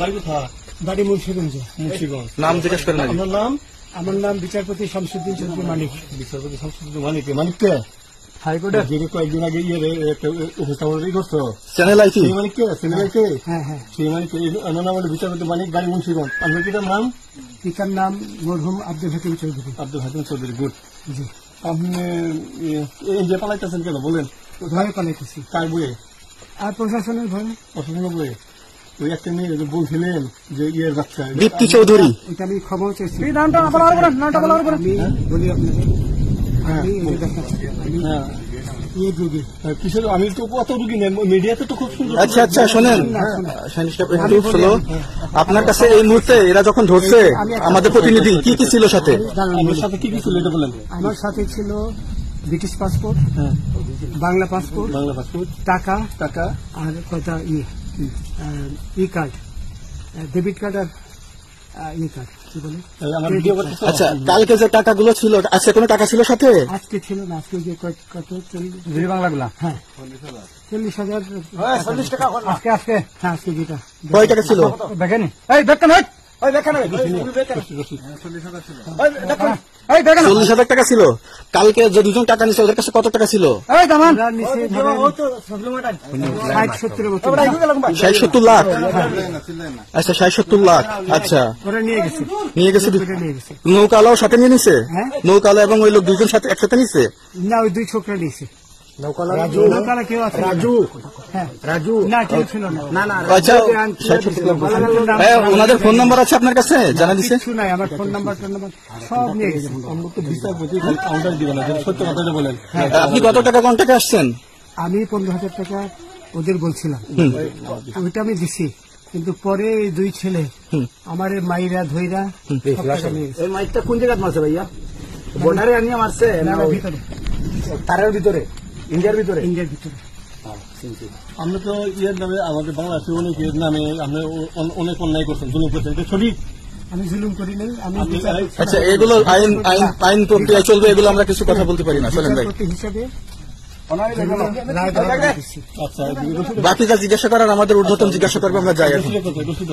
বাড়ি কোথায়? বাড়ি মুন্সিগঞ্জ। মুন্সিগঞ্জ। নাম জিজ্ঞেস করেন আগে। আপনার নাম? আমার নাম বিচারপতি শামসুদ্দিন চৌধুরী মানিক। বিচারপতি শামসুদ্দিন মানিক। মানিককে হাইকোর্টের যে কয়েকদিন আগে একটা উপস্থাপন করছো চ্যানেল আইছি। সেই মানিককে? সিনেমাকে? হ্যাঁ হ্যাঁ। সেই মানিক আমার নাম হলো বিচারপতি মানিক, বাড়ি মুন্সিগঞ্জ। আপনার পিতার নাম? পিতার নাম মরহুম আব্দুল হাকিম চৌধুরী। আব্দুল হাকিম চৌধুরী। গুড। জি। আপনি এই যে পালাইতেছেন কেন বলেন? ভয়ে পালাইতেছি। কার বইয়ে? আর প্রশাসনের ভয়ে। প্রশাসনের বইয়ে? ওই একটা মেয়ে যে বলছিলেন যে ইয়ের বাচ্চা দীপ্তি চৌধুরী। এটা আমি ক্ষমা চাইছি। নামটা বলার আমি বলি আপনাকে, হ্যাঁ, আমি এই যে দেখাচ্ছি, আমি হ্যাঁ ইয়ে রোগী। কিসের? আমি তো কত রুগী নেই, মিডিয়াতে তো খুব সুন্দর। আচ্ছা আচ্ছা শোনেন শাহিন সাহেব, একটু স্লো। আপনার কাছে এই মুহূর্তে এরা যখন ধরছে আমাদের প্রতিনিধি কি কি ছিল সাথে? আমার সাথে কি কি ছিল এটা বলেন। আমার সাথে ছিল ব্রিটিশ পাসপোর্ট, হ্যাঁ, বাংলা পাসপোর্ট, বাংলা পাসপোর্ট, টাকা টাকা, আর কয়টা ই কার্ড, ডেবিট কার্ড আর ই কার্ড, কি বলে? আমার ভিডিও করতেছো? আচ্ছা কালকে যে টাকাগুলো ছিল, আজকে কোনো টাকা ছিল সাথে? আজকে ছিল না, আজকে যে কত 40 বাংলাগুলা। হ্যাঁ 40,000 টাকা আজকে আজকে হ্যাঁ আজকে যেটা কয় টাকা ছিল? দেখেনি? এই দেখেন, ওই দেখেন, 40,000 টাকা ছিল। কালকে যে দুজন টাকা নিছে ওদের কাছে কত টাকা ছিল? 60-70 মতো 60-70 লাখ। আচ্ছা 60-70 লাখ। আচ্ছা ওরা নিয়ে গেছে। নিয়ে গেছে। নিয়ে গেছে নৌকালাও সাথে নিয়ে নিছে? হ্যাঁ। নৌকালা এবং ওই লোক দুজন সাথে একসাথে নিছে? না, ওই দুই ছোকরা নিয়েছে। নৌকালা কেউ আছে? হ্যাঁ রাজু না, কেউ ছিল না। আচ্ছা 60-70 লাখ। হ্যাঁ, ওনাদের ফোন নাম্বার আছে আপনার কাছে? জানা দিছে? কিছু নাই, আমার ফোন নাম্বার সব নিয়ে গেছে। আমরা তো বিচারপতি কাউন্টার দিবেন না, সত্য কথাটা বলেন। আপনি কত টাকা কন্ট্যাক্টে আসছেন? আমি 15,000 টাকা ওদের বলছিলাম, ওইটা আমি দিছি, কিন্তু পরে এই দুই ছেলে আমার মাইরা ধইরা সব টাকা নিয়ে গেছে। এই মাইকটা কোন জায়গায় মারছে ভাইয়া? বর্ডারে আনিয়ে মারছে না ভিতরে, তারের ভিতরে, ইন্ডিয়ার ভিতরে? ইন্ডিয়ার ভিতরে। আমরা তো ইয়ের নামে, আমাদের বাংলাদেশের অনেক ইয়ের নামে আপনি অনেক অন্যায় করছেন, জুলুম করছেন, এটা সঠিক? আমি জুলুম করি নাই, আমি আচ্ছা এগুলো আইন প্রক্রিয়া চলবে, এগুলো আমরা কিছু কথা বলতে পারি না। চলেন ভাই, বিচারপতি হিসাবে রায় দিচ্ছি। আচ্ছা বাকি যা জিজ্ঞাসা করার আমাদের ঊর্ধ্বতন জিজ্ঞাসা করবো, আমরা যাই এখন। রসিদ